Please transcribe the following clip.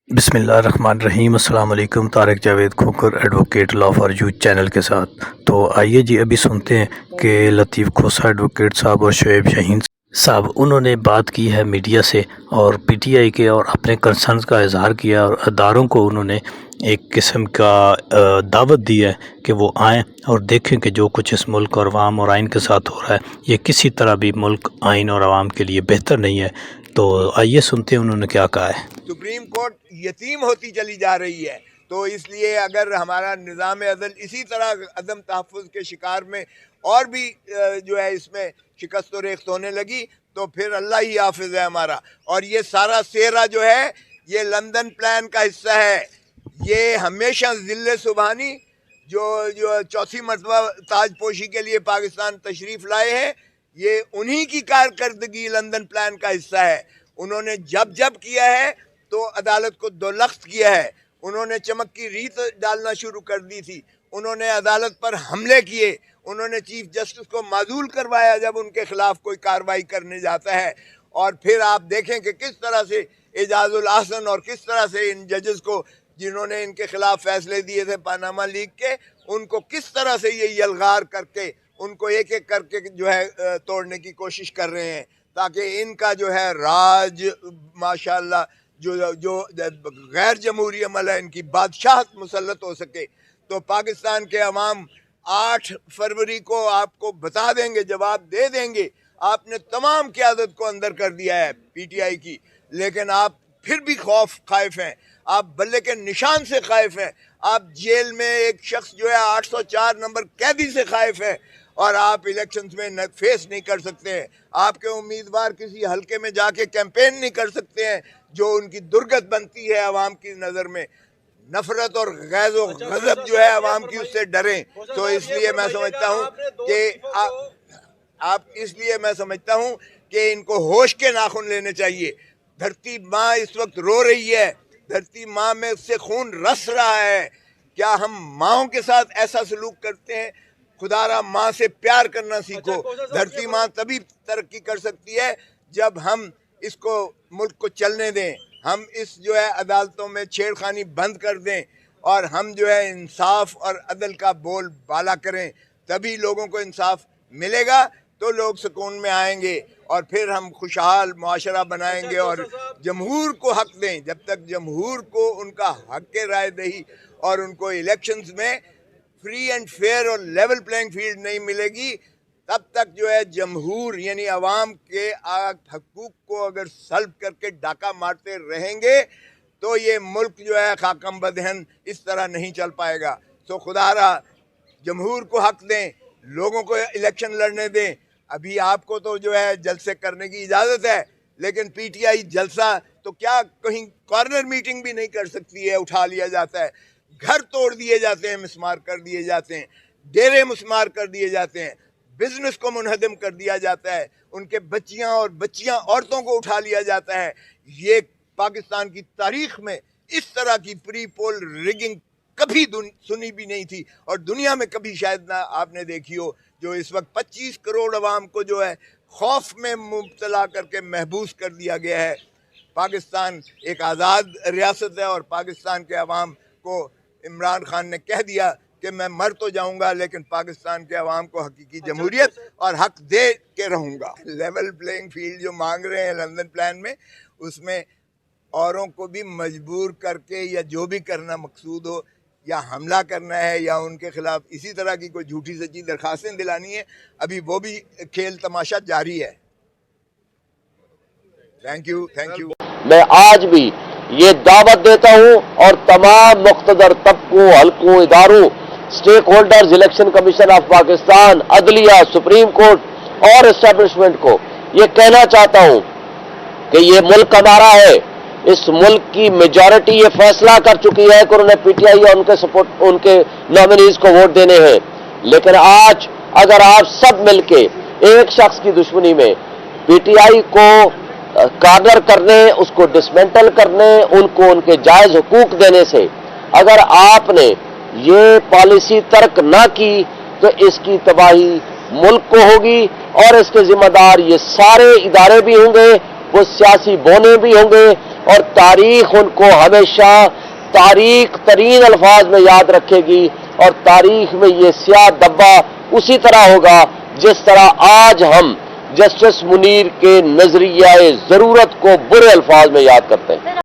बिस्मिल्लाहिर्रहमानिर्रहीम। अस्सलाम वालेकुम। Tariq Javed Khokhar advocate law for youth channel के साथ। तो आइए जी अभी सुनते हैं कि लतीफ़ खोसा एडवोकेट साहब और शुएब शाहीन साहब उन्होंने बात की है मीडिया से और पीटीआई के और अपने कंसर्न्स का इजहार किया और अदारों को उन्होंने एक किस्म का दावत दी है कि वो आएँ और देखें कि जो कुछ इस मुल्क और अवाम और आइन के साथ हो रहा है ये किसी तरह भी मुल्क, आइन और अवाम के लिए बेहतर नहीं है। तो आइए सुनते हैं उन्होंने क्या कहा है। सुप्रीम कोर्ट यतीम होती चली जा रही है, तो इसलिए अगर हमारा निज़ाम अदल इसी तरह अदम तहफ़्फ़ुज़ के शिकार में और भी जो है इसमें शिकस्त व रेख्त होने लगी तो फिर अल्लाह ही हाफिज़ है हमारा। और ये सारा सेरा जो है ये लंदन प्लान का हिस्सा है। ये हमेशा ज़िल्ले सुबहानी जो चौथी मरतबा ताजपोशी के लिए पाकिस्तान तशरीफ़ लाए हैं, ये उन्हीं की कारकर्दगी लंदन प्लान का हिस्सा है। उन्होंने जब किया है तो अदालत को दोलख्त किया है। उन्होंने चमक की रीत डालना शुरू कर दी थी, उन्होंने अदालत पर हमले किए, उन्होंने चीफ जस्टिस को माजूल करवाया जब उनके खिलाफ कोई कार्रवाई करने जाता है। और फिर आप देखें कि किस तरह से एजाजुल अहसन और किस तरह से इन जजेस को जिन्होंने इनके खिलाफ फैसले दिए थे पानामा लीग के, उनको किस तरह से ये यलगार करके उनको एक एक करके जो है तोड़ने की कोशिश कर रहे हैं ताकि इनका जो है राज माशाल्लाह जो गैर जमहूरी अमल है इनकी बादशाहत मुसल्लत हो सके। तो पाकिस्तान के अवाम 8 फरवरी को आपको बता देंगे, जवाब दे देंगे। आपने तमाम क़यादत को अंदर कर दिया है पीटीआई की, लेकिन आप फिर भी खाइफ हैं, आप बल्ले के निशान से खाइफ हैं। आप जेल में एक शख्स जो है 804 नंबर कैदी से खाइफ है और आप इलेक्शंस में फेस नहीं कर सकते हैं। आपके उम्मीदवार किसी हलके में जाके कैंपेन नहीं कर सकते हैं जो उनकी दुर्गत बनती है अवाम की नज़र में। नफरत और गैज़ो गज़ब जो है अवाम की उससे डरें। तो इसलिए मैं समझता हूँ कि इनको होश के नाखून लेने चाहिए। धरती माँ इस वक्त रो रही है, धरती माँ में उससे खून रस रहा है। क्या हम माँओं के साथ ऐसा सलूक करते हैं? खुदारा माँ से प्यार करना सीखो। धरती माँ तभी तरक्की कर सकती है जब हम इसको मुल्क को चलने दें, हम इस जो है अदालतों में छेड़खानी बंद कर दें और हम जो है इंसाफ और अदल का बोल बाला करें। तभी लोगों को इंसाफ मिलेगा तो लोग सुकून में आएंगे और फिर हम खुशहाल मुआशरा बनाएंगे और जमहूर को हक दें। जब तक जमहूर को उनका हक राय दही और उनको इलेक्शंस में फ्री एंड फेयर और लेवल प्लेइंग फील्ड नहीं मिलेगी, तब तक जो है जमहूर यानी अवाम के हकूक़ को अगर सल्ब करके डाका मारते रहेंगे तो ये मुल्क जो है खाकम बदहन इस तरह नहीं चल पाएगा। तो खुदारा जमहूर को हक दें, लोगों को इलेक्शन लड़ने दें। अभी आपको तो जो है जलसे करने की इजाज़त है, लेकिन पीटीआई जलसा तो क्या कहीं कॉर्नर मीटिंग भी नहीं कर सकती है, उठा लिया जाता है, घर तोड़ दिए जाते हैं, मिसमार कर दिए जाते हैं, डेरे मिसमार कर दिए जाते हैं, बिजनेस को मुनहदम कर दिया जाता है, उनके बच्चियां औरतों को उठा लिया जाता है। ये पाकिस्तान की तारीख में इस तरह की प्री पोल रिगिंग कभी सुनी भी नहीं थी और दुनिया में कभी शायद ना आपने देखी हो। जो इस वक्त 25 करोड़ अवाम को जो है खौफ में मुब्तला करके महबूस कर दिया गया है। पाकिस्तान एक आज़ाद रियासत है और पाकिस्तान के अवाम को इमरान खान ने कह दिया कि मैं मर तो जाऊंगा लेकिन पाकिस्तान के अवाम को हकीकी जमहूरियत और हक दे के रहूंगा। लेवल प्लेइंग फील्ड जो मांग रहे हैं लंदन प्लान में, उसमें औरों को भी मजबूर करके या जो भी करना मकसूद हो, या हमला करना है या उनके खिलाफ इसी तरह की कोई झूठी सच्ची दरखास्तें दिलानी है, अभी वो भी खेल तमाशा जारी है। Thank you. मैं आज भी ये दावत देता हूँ और तमाम मुख्तदर तबकों, हलकों, इदारों, stakeholders, election commission of Pakistan, अदलिया, सुप्रीम कोर्ट और एस्टेब्लिशमेंट को ये कहना चाहता हूँ कि ये मुल्क हमारा है। इस मुल्क की मेजॉरिटी ये फैसला कर चुकी है कि उन्होंने पीटीआई और उनके नॉमिनीज को वोट देने हैं। लेकिन आज अगर आप सब मिलके एक शख्स की दुश्मनी में पीटीआई को कार्नर करने, उसको डिसमेंटल करने, उनको उनके जायज हुकूक देने से अगर आपने ये पॉलिसी तर्क ना की तो इसकी तबाही मुल्क को होगी और इसके जिम्मेदार ये सारे इदारे भी होंगे, वो सियासी बोने भी होंगे اور تاریخ ان کو ہمیشہ تاریخ ترین الفاظ میں یاد رکھے گی، اور تاریخ میں یہ سیاہ دبا اسی طرح ہوگا جس طرح آج ہم جسٹس منیر کے نظریہ ضرورت کو برے الفاظ میں یاد کرتے ہیں۔